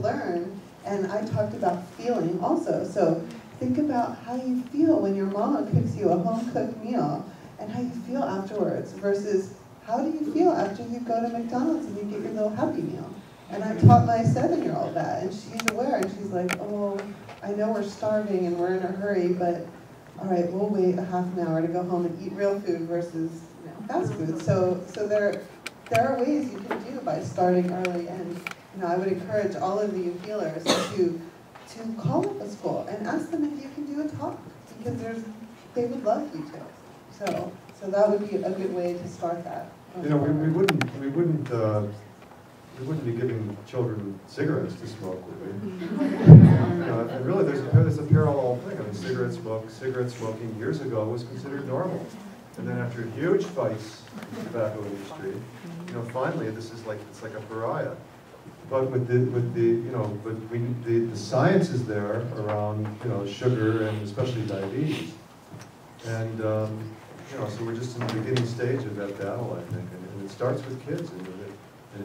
learn, and I talked about feeling also. So think about how you feel when your mama cooks you a home-cooked meal, and how you feel afterwards, versus how do you feel after you go to McDonald's and you get your little Happy Meal. And I taught my 7-year-old that, and she's aware, and she's like, oh, I know we're starving and we're in a hurry, but all right, we'll wait a half an hour to go home and eat real food versus fast food. So there are ways you can do by starting early, and I would encourage all of you feelers to call up a school and ask them if you can do a talk, because they would love you to. So that would be a good way to start that. We wouldn't be giving children cigarettes to smoke, would we? And really, there's a parallel thing. I mean, cigarette smoking years ago was considered normal, and then after huge fights in the tobacco industry, finally it's like a pariah. But the science is there around sugar and especially diabetes, and so we're just in the beginning stage of that battle, I think, and it starts with kids.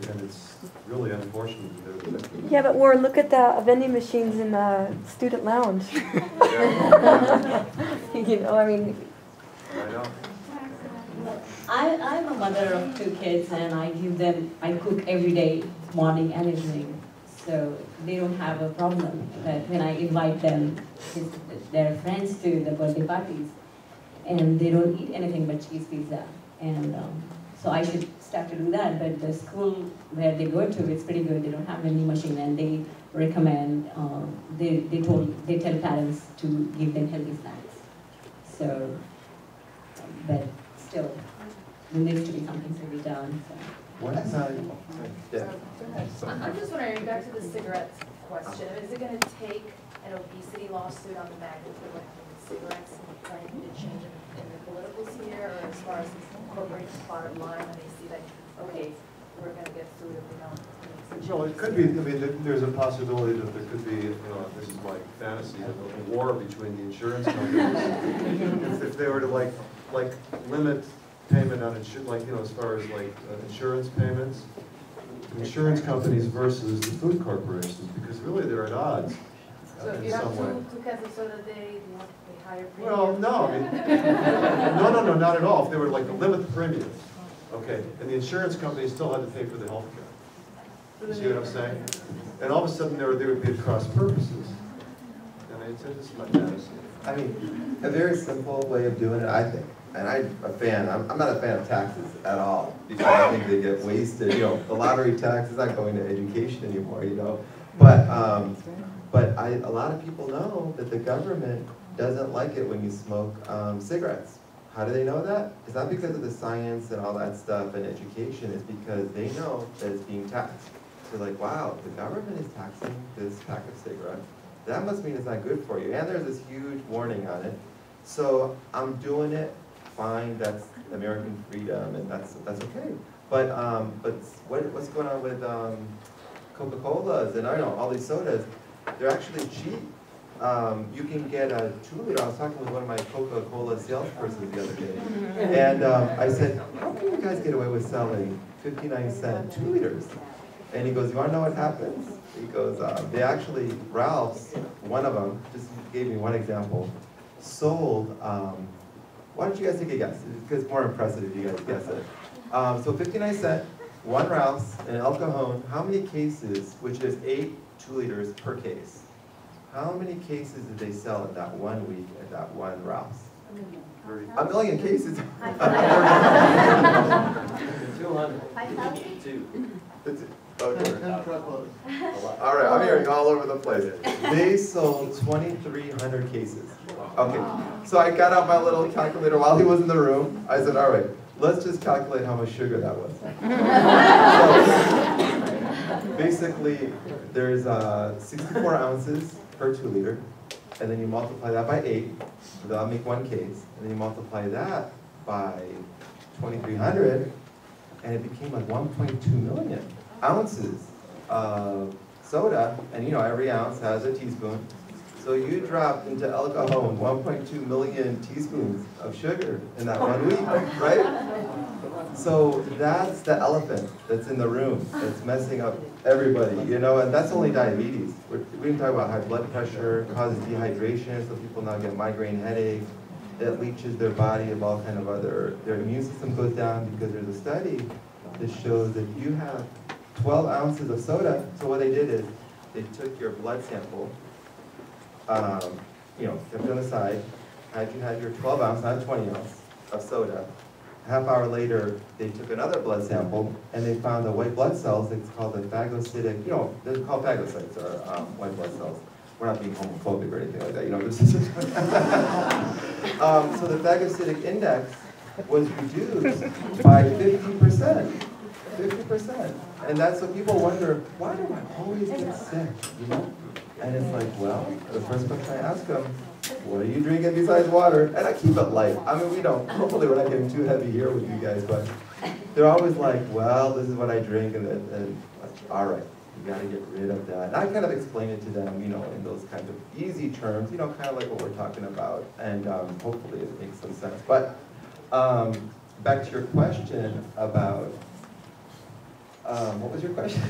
And it's really unfortunate that they're the victims. Yeah, but Warren, look at the vending machines in the student lounge. I mean. I know. I'm a mother of 2 kids, and I cook every day, morning and evening. So they don't have a problem that when I invite them, their friends to the birthday parties, and they don't eat anything but cheese pizza. And so I should start to do that, but the school where they go to, it's pretty good. They don't have vending machine, and they recommend, they tell parents to give them healthy snacks. So, but still, there needs to be something to be done. So. I'm just wondering, back to the cigarettes question, is it going to take an obesity lawsuit on the magnitude of cigarettes and trying to change in the political sphere, or as far as incorporating the bottom line when they see that, okay, we're going to get sued if we don't? Well, it could be. I mean, there's a possibility that there could be. This is like fantasy, a war between the insurance companies. if they were to like limit payment on insurance, as far as insurance payments, insurance companies versus the food corporations, because really they're at odds. So if you have 2 cans of soda a day, you have to pay higher premiums? Well, no, I mean, no, not at all. If they were to limit the premiums, okay, and the insurance companies still had to pay for the health care. You see what I'm saying? And all of a sudden they would be at cross purposes. And it's just like that. I mean, a very simple way of doing it, I think. And I'm not a fan of taxes at all, because I think they get wasted. The lottery tax is not going to education anymore, But a lot of people know that the government doesn't like it when you smoke cigarettes. How do they know that? It's not because of the science and all that stuff and education, it's because they know that it's being taxed. So like, wow, the government is taxing this pack of cigarettes. That must mean it's not good for you. And there's this huge warning on it. So I'm doing it. Fine, that's American freedom, and that's okay. But what's going on with Coca-Colas and all these sodas? They're actually cheap. You can get a 2-liter. I was talking with one of my Coca-Cola salespersons the other day, and I said, "How can you guys get away with selling 59-cent 2 liters?" And he goes, "You want to know what happens?" He goes, "They actually, Ralph's, one of them, just gave me one example, sold." Why don't you guys take a guess? It's more impressive if you guys guess it. So 59 cent, 1 Ralph's, and El Cajon, how many cases, which is 8 2-liters per case, how many cases did they sell in that 1 week at that 1 Ralph's? 1 million cases. 202. Okay. All right, I'm hearing all over the place. They sold 2,300 cases. Okay, so I got out my little calculator while he was in the room. I said, all right, let's just calculate how much sugar that was. So, basically, there's 64 ounces per 2-liter, and then you multiply that by 8, so that'll make 1 case, and then you multiply that by 2,300, and it became like 1.2 million ounces of soda, and every ounce has a teaspoon. So you dropped into El Cajon 1.2 million teaspoons of sugar in that 1 week, right? So that's the elephant that's in the room that's messing up everybody, you know, and that's only diabetes. We didn't talk about high blood pressure, causes dehydration, so people now get migraine headaches. It leaches their body of all kind of other, their immune system goes down because there's a study that shows that you have 12 ounces of soda. So what they did is they took your blood sample, you know, kept it on the side, had you had your 12 ounce, not 20 ounce of soda. Half hour later, they took another blood sample and they found the white blood cells. It's called the phagocytic, you know, they're called phagocytes or white blood cells. We're not being homophobic or anything like that, you know. This is so the phagocytic index was reduced by 50%. 50%. And that's what people wonder, why do I always get sick, you know? And it's like, well, the first question I ask them, what are you drinking besides water? And I keep it light. I mean, we don't, hopefully we're not getting too heavy here with you guys, but they're always like, well, this is what I drink, and all right, you gotta get rid of that. And I kind of explain it to them, you know, in those kind of easy terms, you know, kind of like what we're talking about, and hopefully it makes some sense. But back to your question about, what was your question?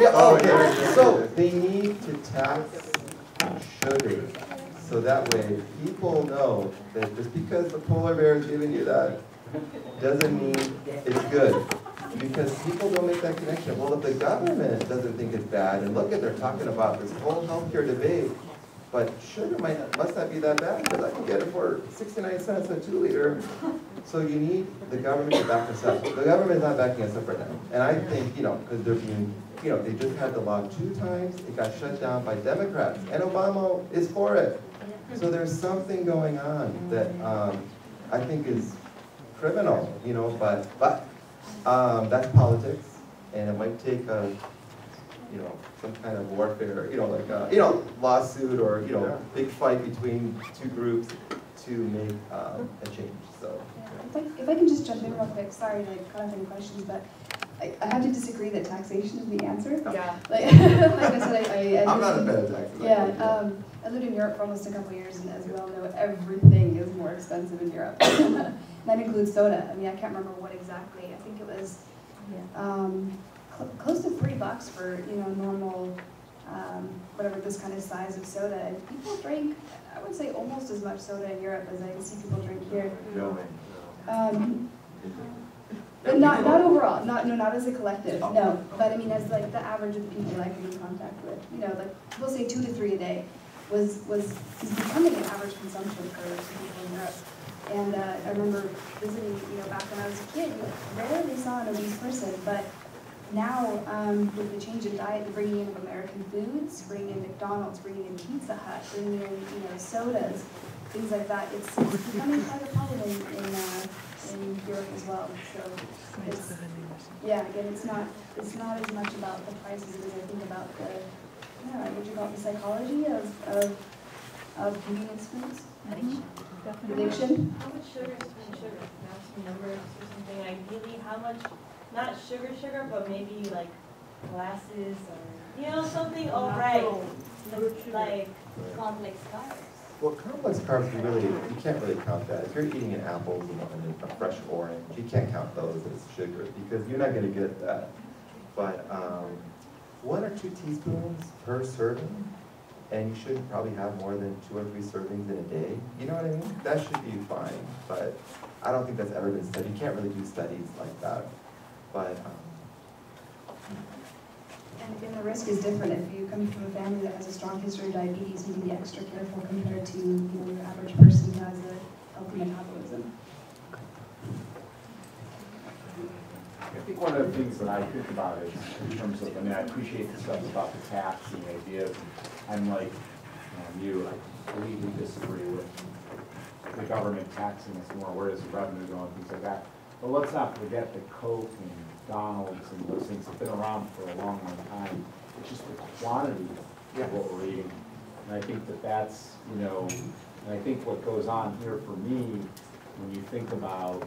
Yeah, okay, so they need to tax sugar. So that way people know that just because the polar bear is giving you that doesn't mean it's good. Because people don't make that connection. Well, if the government doesn't think it's bad, and look at, they're talking about this whole healthcare debate, but sugar must not be that bad because I can get it for 69 cents a 2 liter. So you need the government to back us up. The government is not backing us up right now. And I think, you know, because they're being, you know, they just had the law 2 times. It got shut down by Democrats. And Obama is for it. So there's something going on that I think is criminal, you know, but that's politics. And it might take a, you know, some kind of warfare, you know, like a, you know, lawsuit or, you know, big fight between 2 groups to make a change. So. If I can just jump in real quick, sorry to cut off any questions, but I have to disagree that taxation is the answer. Yeah. Like I said, I'm not a fan of taxes. Yeah, I lived in Europe for almost a couple of years, and as we all know, everything is more expensive in Europe. And that includes soda. I mean, I can't remember what exactly. I think it was close to $3 for, you know, normal, whatever this kind of size of soda. And people drink, I would say, almost as much soda in Europe as I see people drink here. No. But not overall, not as a collective, no. But I mean, as like the average of the people I come in contact with, you know, like we'll say 2 to 3 a day is becoming an average consumption for people in Europe. And I remember visiting, you know, back when I was a kid, you rarely saw an obese person, but now with the change in diet, bringing in American foods, bringing in McDonald's, bringing in Pizza Hut, bringing in, you know, sodas, things like that, it's becoming quite a problem in Europe as well. So it's, yeah, again, it's not as much about the prices as I think about the, yeah, what you call it, the psychology of convenience foods. Addiction. How much sugar is too much sugar? Maximum numbers or something. Ideally, how much, not sugar, but maybe like glasses or, you know, something alright. Like complex carbs. Well, complex carbs, you can't really count that. If you're eating an apple, you know, and a fresh orange, you can't count those as sugar because you're not going to get that. But 1 or 2 teaspoons per serving, and you shouldn't probably have more than 2 or 3 servings in a day. You know what I mean? That should be fine. But I don't think that's ever been studied. You can't really do studies like that. But and again, the risk is different. If you come from a family that has a strong history of diabetes, you can be extra careful compared to, you know, your average person who has a healthy metabolism. I think one of the things that I think about is in terms of, I mean, I appreciate the stuff about the tax and the idea of, I'm like you, I completely disagree with the government taxing us more, where does the revenue go and things like that. But let's not forget that Coke and McDonald's and those things have been around for a long, long time. It's just the quantity of what we're eating. And I think that that's, you know, and I think what goes on here for me, when you think about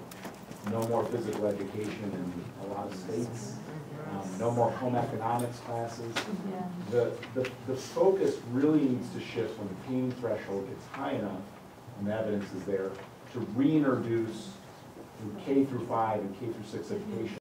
no more physical education in a lot of states, no more home economics classes, the focus really needs to shift when the pain threshold gets high enough and the evidence is there, to reintroduce through K through 5 and K through 6 education